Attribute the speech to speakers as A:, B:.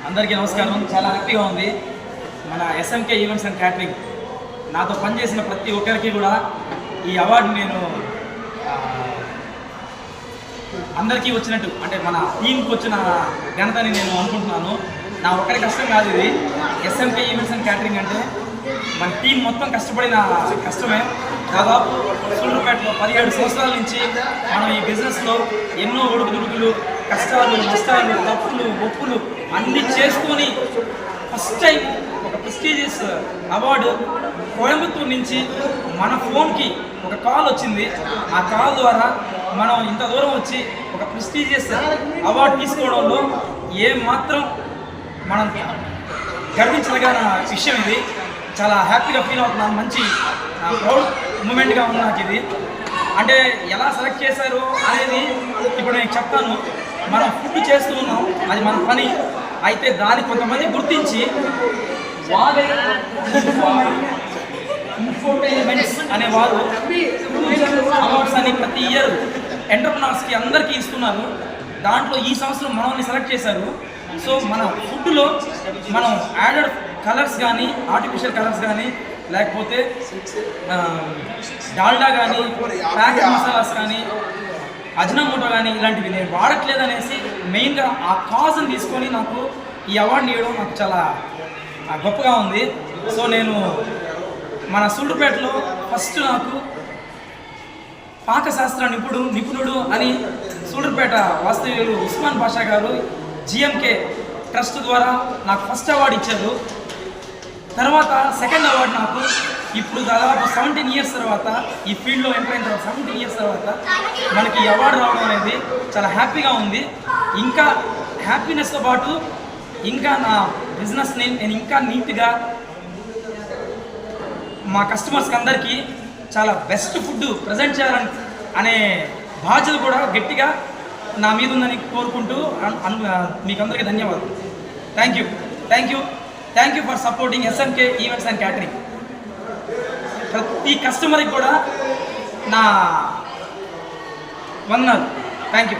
A: అందరికీ నమస్కారం. చాలా హ్యాపీగా ఉంది. మన ఎస్ఎంకే ఈవెంట్స్ అండ్ క్యాటరింగ్ నాతో పనిచేసిన ప్రతి ఒక్కరికి కూడా ఈ అవార్డు నేను అందరికీ వచ్చినట్టు, అంటే మన టీంకి వచ్చిన ఘనతని నేను అనుకుంటున్నాను. నా ఒక్కరి కష్టం కాదు ఇది. ఎస్ఎంకే ఈవెంట్స్ అండ్ క్యాటరింగ్ అంటే మన టీం మొత్తం కష్టపడిన కష్టమే. దాదాపు సూళ్ళూరుపేటలో 17 సంవత్సరాల నుంచి మనం ఈ బిజినెస్లో ఎన్నో ఒడుకుదుడుకులు, కష్టాలు, నష్టాలు, తప్పులు, ఒప్పులు అన్నీ చేసుకొని ఫస్ట్ టైం ఒక ప్రెస్టీజియస్ అవార్డు కోయంబత్తూరు నుంచి మన ఫోన్కి ఒక కాల్ వచ్చింది. ఆ కాల్ ద్వారా మనం ఇంత దూరం వచ్చి ఒక ప్రెస్టీజియస్ అవార్డు తీసుకోవడంలో ఏమాత్రం మనం గర్వించదగిన విషయం ఇది. చాలా హ్యాపీగా ఫీల్ అవుతున్నాను. మంచి ప్రౌడ్ మూమెంట్గా ఉంది నాకు ఇది. అంటే ఎలా సెలెక్ట్ చేశారు అనేది ఇప్పుడు నేను చెప్తాను. మనం ఫుడ్ చేస్తూ ఉన్నాం, అది మన పని. అయితే దాన్ని కొంతమంది గుర్తించి ఇన్ఫోటైన్మెంట్స్ అనేవారు అవార్డ్స్ అని ప్రతి ఇయర్ ఎంటర్ప్రెన్యూర్స్కి అందరికీ ఇస్తున్నారు. దాంట్లో ఈ సంవత్సరం మనల్ని సెలెక్ట్ చేశారు. సో మన ఫుడ్లో మనం యాడెడ్ కలర్స్ కానీ, ఆర్టిఫిషియల్ కలర్స్ కానీ, లేకపోతే డాల్డా కానీ, ప్యాకెట్ మసాలాస్ కానీ, అజినోమోటో కానీ ఇలాంటివి నేను వాడట్లేదు అనేసి మెయిన్గా ఆ కాజ్ని తీసుకొని నాకు ఈ అవార్డుని ఇవ్వడం నాకు చాలా గొప్పగా ఉంది. సో నేను మన సూళ్ళూరుపేటలో ఫస్ట్ నాకు పాకశాస్త్ర నిపుణుడు అని సూళ్ళూరుపేట వాస్తవ్యులు ఉస్మాన్ బాషా గారు జిఎంకే ట్రస్ట్ ద్వారా నాకు ఫస్ట్ అవార్డు ఇచ్చారు. తర్వాత సెకండ్ అవార్డు నాకు ఇప్పుడు దాదాపు 17 ఇయర్స్ తర్వాత ఈ ఫీల్డ్లో ఎంటర్ అయిన తర్వాత 17 ఇయర్స్ తర్వాత మనకి ఈ అవార్డు రావడం అనేది చాలా హ్యాపీగా ఉంది. ఇంకా హ్యాపీనెస్తో పాటు ఇంకా నా బిజినెస్ని నేను ఇంకా నీట్గా మా కస్టమర్స్కి అందరికీ చాలా బెస్ట్ ఫుడ్ ప్రజెంట్ చేయాలని అనే బాధ్యత కూడా గట్టిగా నా మీద ఉందని కోరుకుంటూ మీకు అందరికీ ధన్యవాదాలు. Thank you for supporting SMK events and catering. ప్రతి కస్టమర్కి కూడా నా వందనాలు. Thank you.